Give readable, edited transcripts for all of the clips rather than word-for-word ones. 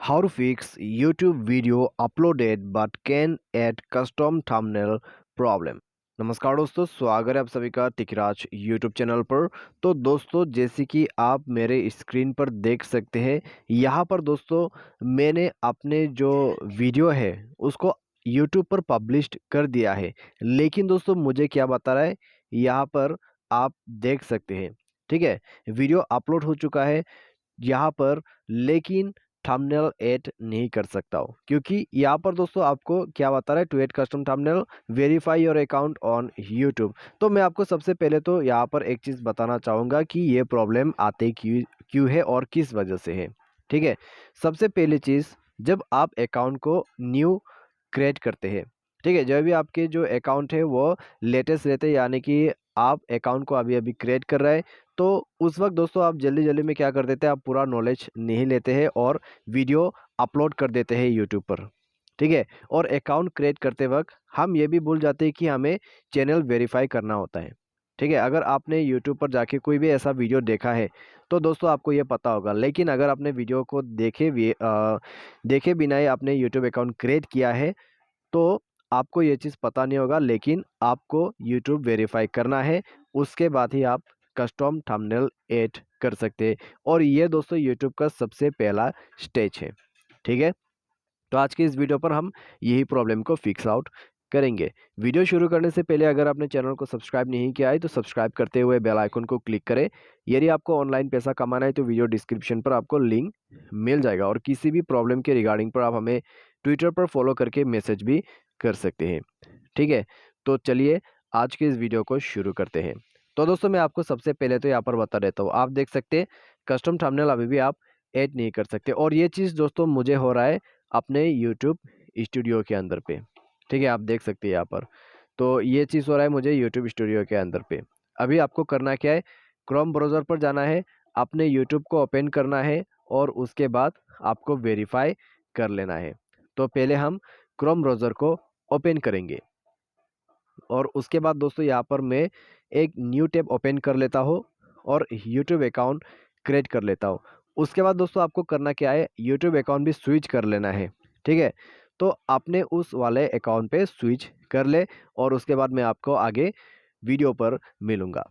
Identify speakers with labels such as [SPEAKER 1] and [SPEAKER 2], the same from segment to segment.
[SPEAKER 1] How to fix YouTube video uploaded but can add custom thumbnail problem। नमस्कार दोस्तों, स्वागत है आप सभी का तिकराज YouTube चैनल पर। तो दोस्तों, जैसे कि आप मेरे स्क्रीन पर देख सकते हैं, यहाँ पर दोस्तों मैंने अपने जो वीडियो है उसको YouTube पर पब्लिश कर दिया है। लेकिन दोस्तों मुझे क्या बता रहा है, यहाँ पर आप देख सकते हैं, ठीक है, वीडियो अपलोड हो चुका है यहाँ पर, लेकिन थंबनेल ऐड नहीं कर सकता हूँ, क्योंकि यहाँ पर दोस्तों आपको क्या बता रहा है, to add custom thumbnail verify your account on YouTube. तो मैं आपको सबसे पहले तो यहाँ पर एक चीज़ बताना चाहूँगा कि ये प्रॉब्लम आते क्यों क्यों है और किस वजह से है। ठीक है, सबसे पहली चीज़, जब आप अकाउंट को न्यू क्रिएट करते हैं, ठीक है, जब भी आपके जो अकाउंट है वो लेटेस्ट रहते हैं, यानी कि आप अकाउंट को अभी अभी क्रिएट कर रहे हैं, तो उस वक्त दोस्तों आप जल्दी जल्दी में क्या कर देते हैं, आप पूरा नॉलेज नहीं लेते हैं और वीडियो अपलोड कर देते हैं यूट्यूब पर। ठीक है, और अकाउंट क्रिएट करते वक्त हम ये भी भूल जाते हैं कि हमें चैनल वेरीफाई करना होता है। ठीक है, अगर आपने यूट्यूब पर जाके कोई भी ऐसा वीडियो देखा है तो दोस्तों आपको ये पता होगा, लेकिन अगर आपने वीडियो को देखे बिना ही आपने यूट्यूब अकाउंट क्रिएट किया है तो आपको ये चीज़ पता नहीं होगा, लेकिन आपको यूट्यूब वेरीफाई करना है, उसके बाद ही आप कस्टम थंबनेल ऐड कर सकते हैं। और ये दोस्तों यूट्यूब का सबसे पहला स्टेज है। ठीक है, तो आज के इस वीडियो पर हम यही प्रॉब्लम को फिक्स आउट करेंगे। वीडियो शुरू करने से पहले अगर आपने चैनल को सब्सक्राइब नहीं किया है तो सब्सक्राइब करते हुए बेल आइकन को क्लिक करें। यदि आपको ऑनलाइन पैसा कमाना है तो वीडियो डिस्क्रिप्शन पर आपको लिंक मिल जाएगा, और किसी भी प्रॉब्लम के रिगार्डिंग पर आप हमें ट्विटर पर फॉलो करके मैसेज भी कर सकते हैं। ठीक है, तो चलिए आज के इस वीडियो को शुरू करते हैं। तो दोस्तों मैं आपको सबसे पहले तो यहाँ पर बता देता हूँ, आप देख सकते हैं कस्टम थंबनेल अभी भी आप ऐड नहीं कर सकते, और ये चीज़ दोस्तों मुझे हो रहा है अपने YouTube स्टूडियो के अंदर पे। ठीक है, आप देख सकते हैं यहाँ पर, तो ये चीज़ हो रहा है मुझे YouTube स्टूडियो के अंदर पे। अभी आपको करना क्या है, क्रोम ब्राउज़र पर जाना है, अपने YouTube को ओपन करना है और उसके बाद आपको वेरीफाई कर लेना है। तो पहले हम क्रोम ब्राउज़र को ओपन करेंगे और उसके बाद दोस्तों यहाँ पर मैं एक न्यू टैब ओपन कर लेता हूँ और यूट्यूब अकाउंट क्रिएट कर लेता हूँ। उसके बाद दोस्तों आपको करना क्या है, यूट्यूब अकाउंट भी स्विच कर लेना है। ठीक है, तो आपने उस वाले अकाउंट पे स्विच कर ले और उसके बाद मैं आपको आगे वीडियो पर मिलूँगा।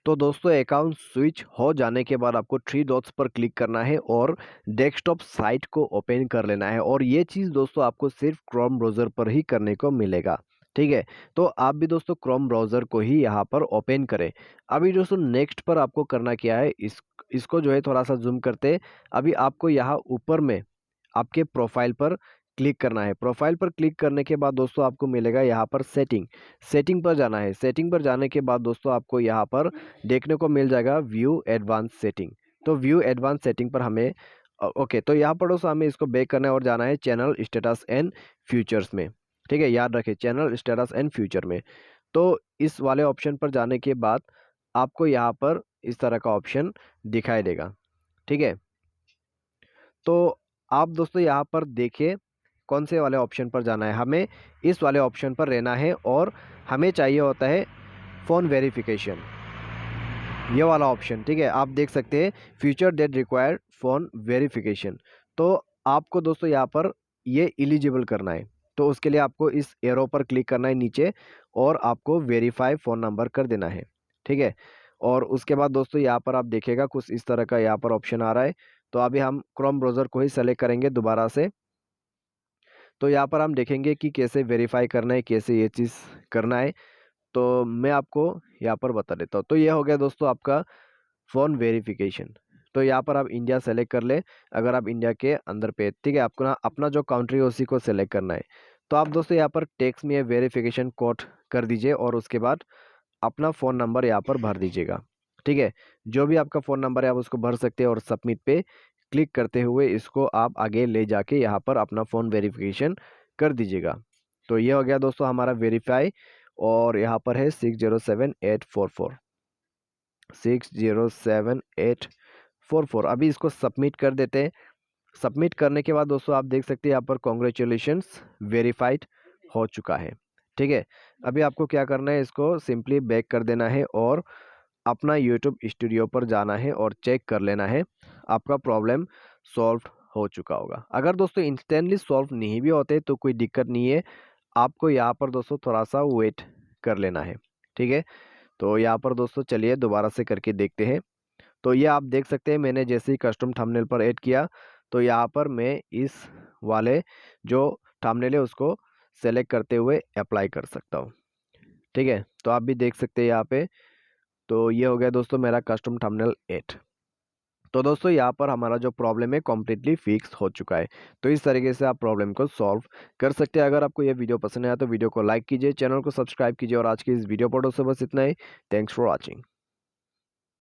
[SPEAKER 1] तो दोस्तों अकाउंट स्विच हो जाने के बाद आपको थ्री डॉट्स पर क्लिक करना है और डेस्कटॉप साइट को ओपन कर लेना है, और ये चीज़ दोस्तों आपको सिर्फ क्रोम ब्राउज़र पर ही करने को मिलेगा। ठीक है, तो आप भी दोस्तों क्रोम ब्राउज़र को ही यहाँ पर ओपन करें। अभी दोस्तों नेक्स्ट पर आपको करना क्या है, इसको जो है थोड़ा सा जूम करते हैं। अभी आपको यहाँ ऊपर में आपके प्रोफाइल पर क्लिक करना है। प्रोफाइल पर क्लिक करने के बाद दोस्तों आपको मिलेगा यहाँ पर सेटिंग। सेटिंग पर जाना है। सेटिंग पर जाने के बाद दोस्तों आपको यहाँ पर देखने को मिल जाएगा व्यू एडवांस सेटिंग। तो व्यू एडवांस सेटिंग पर हमें ओके, तो यहाँ पर दोस्तों हमें इसको बैक करना है और जाना है चैनल स्टेटस एंड फ्यूचर्स में। ठीक है, याद रखें चैनल स्टेटस एंड फ्यूचर में। तो इस वाले ऑप्शन पर जाने के बाद आपको यहाँ पर इस तरह का ऑप्शन दिखाई देगा। ठीक है, तो आप दोस्तों यहाँ पर देखिए कौन से वाले ऑप्शन पर जाना है, हमें इस वाले ऑप्शन पर रहना है और हमें चाहिए होता है फ़ोन वेरिफिकेशन, ये वाला ऑप्शन। ठीक है, आप देख सकते हैं future date required phone verification. तो आपको दोस्तों यहाँ पर ये एलिजिबल करना है, तो उसके लिए आपको इस एरो पर क्लिक करना है नीचे और आपको वेरीफाई फ़ोन नंबर कर देना है। ठीक है, और उसके बाद दोस्तों यहाँ पर आप देखिएगा कुछ इस तरह का यहाँ पर ऑप्शन आ रहा है। तो अभी हम क्रोम ब्राउज़र को ही सेलेक्ट करेंगे दोबारा से। तो यहाँ पर हम देखेंगे कि कैसे वेरीफाई करना है, कैसे ये चीज़ करना है। तो मैं आपको यहाँ पर बता देता हूँ। तो ये हो गया दोस्तों आपका फ़ोन वेरिफिकेशन। तो यहाँ पर आप इंडिया सेलेक्ट कर लें, अगर आप इंडिया के अंदर पे, ठीक है, आपको ना अपना जो कंट्री है उसी को सेलेक्ट करना है। तो आप दोस्तों यहाँ पर टेक्स्ट में वेरिफिकेशन कोड कर दीजिए और उसके बाद अपना फ़ोन नंबर यहाँ पर भर दीजिएगा। ठीक है, जो भी आपका फ़ोन नंबर है आप उसको भर सकते हैं और सबमिट पे क्लिक करते हुए इसको आप आगे ले जाके यहाँ पर अपना फ़ोन वेरिफिकेशन कर दीजिएगा। तो ये हो गया दोस्तों हमारा वेरीफाई, और यहाँ पर है 607844 607844। अभी इसको सबमिट कर देते हैं। सबमिट करने के बाद दोस्तों आप देख सकते हैं यहाँ पर कॉन्ग्रेचुलेशंस वेरीफाइड हो चुका है। ठीक है, अभी आपको क्या करना है, इसको सिंपली बैक कर देना है और अपना यूट्यूब स्टूडियो पर जाना है और चेक कर लेना है आपका प्रॉब्लम सॉल्व हो चुका होगा। अगर दोस्तों इंस्टेंटली सॉल्व नहीं भी होते तो कोई दिक्कत नहीं है, आपको यहाँ पर दोस्तों थोड़ा-सा वेट कर लेना है, ठीक है? तो यहाँ पर दोस्तों चलिए दोबारा से करके देखते हैं। तो ये आप देख सकते हैं मैंने जैसे ही कस्टम थंबनेल पर ऐड किया, तो यहाँ पर मैं इस वाले जो थंबनेल है उसको सेलेक्ट करते हुए अप्लाई कर सकता हूँ, ठीक है? तो आप भी देख सकते हैं यहाँ पे, तो ये हो गया दोस्तों मेरा कस्टम थंबनेल ऐड। तो दोस्तों यहाँ पर हमारा जो प्रॉब्लम है कम्प्लीटली फिक्स हो चुका है। तो इस तरीके से आप प्रॉब्लम को सॉल्व कर सकते हैं। अगर आपको ये वीडियो पसंद आया तो वीडियो को लाइक कीजिए, चैनल को सब्सक्राइब कीजिए और आज की इस वीडियो पर दोस्तों बस इतना ही। Thanks for watching.